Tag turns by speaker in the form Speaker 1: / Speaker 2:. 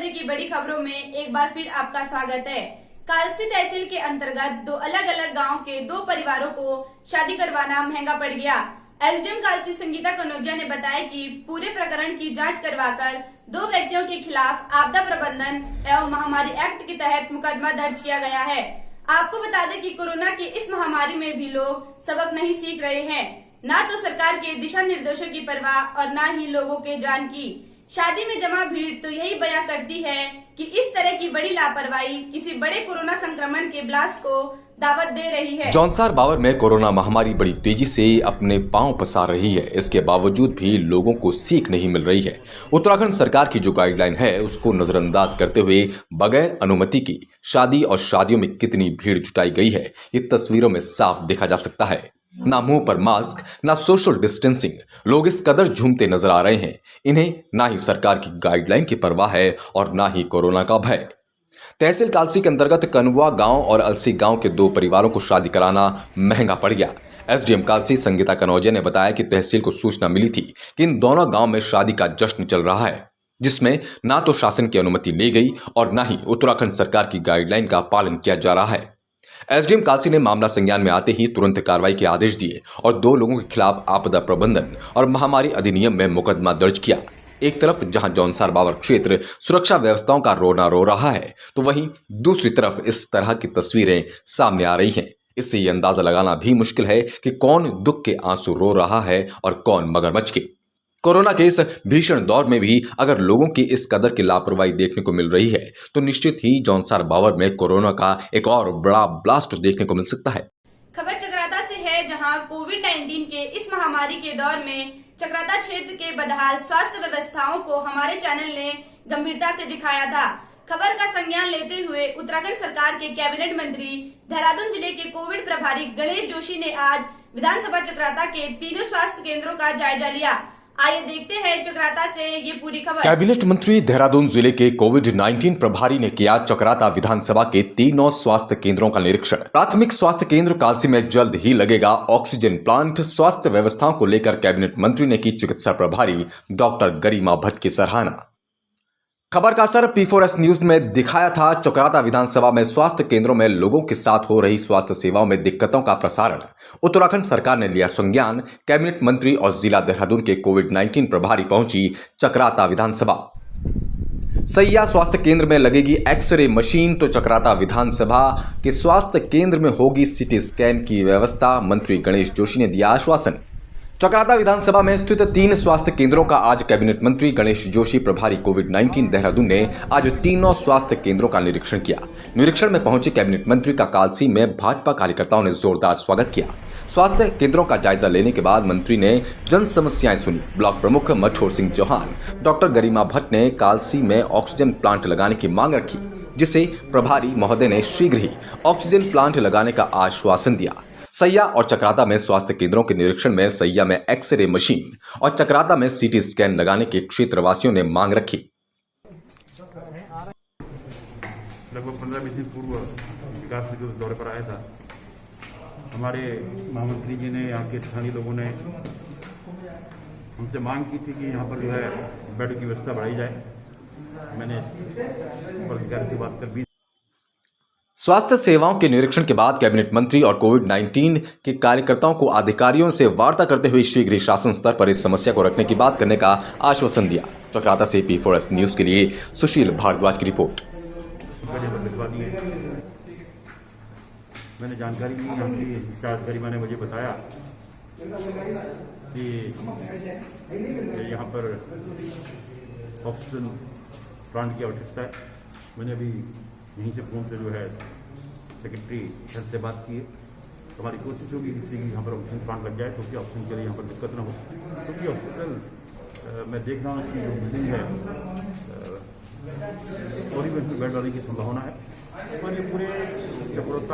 Speaker 1: तरह की बड़ी खबरों में एक बार फिर आपका स्वागत है। कालसी तहसील के अंतर्गत दो अलग अलग गांव के दो परिवारों को शादी करवाना महंगा पड़ गया। एसडीएम कालसी संगीता कनौजिया ने बताया कि पूरे प्रकरण की जांच करवाकर दो व्यक्तियों के खिलाफ आपदा प्रबंधन एवं महामारी एक्ट के तहत मुकदमा दर्ज किया गया है। आपको बता दें कि कोरोना की इस महामारी में भी लोग सबक नहीं सीख रहे हैं, न तो सरकार के दिशा निर्देशों की परवाह और न ही लोगों के जान की। शादी में जमा भीड़ तो यही बयां करती है कि इस तरह की बड़ी लापरवाही किसी बड़े कोरोना संक्रमण के ब्लास्ट को दावत दे रही है।
Speaker 2: जौनसार बावर में कोरोना महामारी बड़ी तेजी से अपने पांव पसार रही है। इसके बावजूद भी लोगों को सीख नहीं मिल रही है। उत्तराखंड सरकार की जो गाइडलाइन है उसको नजरअंदाज करते हुए बगैर अनुमति की शादी और शादियों में कितनी भीड़ जुटाई गई है, ये तस्वीरों में साफ देखा जा सकता है। ना मुंह पर मास्क, ना सोशल डिस्टेंसिंग, लोग इस कदर झूमते नजर आ रहे हैं। इन्हें ना ही सरकार की गाइडलाइन की परवाह है और ना ही कोरोना का भय। तहसील कालसी के अंतर्गत कनुआ गांव और अलसी गांव के दो परिवारों को शादी कराना महंगा पड़ गया। एसडीएम कालसी संगीता कनौजिया ने बताया कि तहसील को सूचना मिली थी कि इन दोनों गांव में शादी का जश्न चल रहा है, जिसमें ना तो शासन की अनुमति ली गई और ना ही उत्तराखंड सरकार की गाइडलाइन का पालन किया जा रहा है। एसडीएम कालसी ने मामला संज्ञान में आते ही तुरंत कार्रवाई के आदेश दिए और दो लोगों के खिलाफ आपदा प्रबंधन और महामारी अधिनियम में मुकदमा दर्ज किया। एक तरफ जहां जौनसार बावर क्षेत्र सुरक्षा व्यवस्थाओं का रोना रो रहा है, तो वहीं दूसरी तरफ इस तरह की तस्वीरें सामने आ रही हैं। इससे ये अंदाजा लगाना भी मुश्किल है कि कौन दुख के आंसू रो रहा है और कौन मगरमच्छ के। कोरोना के इस भीषण दौर में भी अगर लोगों की इस कदर की लापरवाही देखने को मिल रही है, तो निश्चित ही जौनसार बावर में कोरोना का एक और बड़ा ब्लास्ट देखने को मिल सकता है।
Speaker 1: खबर चक्राता से है, जहां कोविड-19 के इस महामारी के दौर में चक्राता क्षेत्र के बदहाल स्वास्थ्य व्यवस्थाओं को हमारे चैनल ने गंभीरता से दिखाया था। खबर का संज्ञान लेते हुए उत्तराखंड सरकार के कैबिनेट मंत्री देहरादून जिले के कोविड प्रभारी गणेश जोशी ने आज विधानसभा चक्राता के तीनों स्वास्थ्य केंद्रों का जायजा लिया। आइए देखते हैं चक्राता से ये पूरी खबर।
Speaker 2: कैबिनेट मंत्री देहरादून जिले के कोविड-19 प्रभारी ने किया चक्राता विधानसभा के तीनों स्वास्थ्य केंद्रों का निरीक्षण। प्राथमिक स्वास्थ्य केंद्र कालसी में जल्द ही लगेगा ऑक्सीजन प्लांट। स्वास्थ्य व्यवस्थाओं को लेकर कैबिनेट मंत्री ने की चिकित्सा प्रभारी डॉक्टर गरिमा भट्ट की सराहना। खबर का असर P4S न्यूज में दिखाया था। चक्राता विधानसभा में स्वास्थ्य केंद्रों में लोगों के साथ हो रही स्वास्थ्य सेवाओं में दिक्कतों का प्रसारण उत्तराखंड सरकार ने लिया संज्ञान। कैबिनेट मंत्री और जिला देहरादून के कोविड-19 प्रभारी पहुंची चक्राता विधानसभा। सैया स्वास्थ्य केंद्र में लगेगी एक्सरे मशीन, तो चक्राता विधानसभा के स्वास्थ्य केंद्र में होगी सीटी स्कैन की व्यवस्था। मंत्री गणेश जोशी ने दिया आश्वासन। चक्राता विधानसभा में स्थित 3 स्वास्थ्य केंद्रों का आज कैबिनेट मंत्री गणेश जोशी प्रभारी कोविड-19 देहरादून ने आज तीनों स्वास्थ्य केंद्रों का निरीक्षण किया। निरीक्षण में पहुंचे कैबिनेट मंत्री का कालसी में भाजपा कार्यकर्ताओं ने जोरदार स्वागत किया। स्वास्थ्य केंद्रों का जायजा लेने के बाद मंत्री ने जन समस्याएं सुनी। ब्लॉक प्रमुख मठोर सिंह चौहान, डॉक्टर गरिमा भट्ट ने कालसी में ऑक्सीजन प्लांट लगाने की मांग रखी, जिसे प्रभारी महोदय ने शीघ्र ही ऑक्सीजन प्लांट लगाने का आश्वासन दिया। सैया और चक्राता में स्वास्थ्य केंद्रों के निरीक्षण में सैया में एक्सरे मशीन और चक्राता में सीटी स्कैन लगाने के क्षेत्रवासियों ने मांग रखी।
Speaker 3: लगभग 15-20 दिन पूर्व विकास के दौरे पर आया था। हमारे महामंत्री जी ने, यहाँ के स्थानीय लोगों ने हमसे मांग की थी कि यहाँ पर जो है बेड की व्यवस्था बढ़ाई जाए। मैंने अधिकारी से बात कर
Speaker 2: स्वास्थ्य सेवाओं के निरीक्षण के बाद कैबिनेट मंत्री और कोविड-19 के कार्यकर्ताओं को अधिकारियों से वार्ता करते हुए शीघ्र ही शासन स्तर पर इस समस्या को रखने की बात करने का आश्वासन दिया। चक्राता से P4S न्यूज के लिए सुशील भारद्वाज की रिपोर्ट।
Speaker 3: मैंने जानकारी ली, यहाँ की इंचार्ज गरिमा ने मुझे बताया कि यहाँ पर ऑक्सीजन प्लांट की आवश्यकता है। मैंने अभी यहीं से फोन से जो है सेक्रेटरी हेल्थ से बात की है। हमारी कोशिश होगी कि यहाँ पर ऑक्सीजन प्लांट लग जाए, क्योंकि ऑक्सीजन के लिए यहाँ पर दिक्कत न हो। क्योंकि हॉस्पिटल मैं देख रहा हूँ इसकी जो बिल्डिंग है और भी बेड वाले की संभावना है। और ये पूरे चक्रोता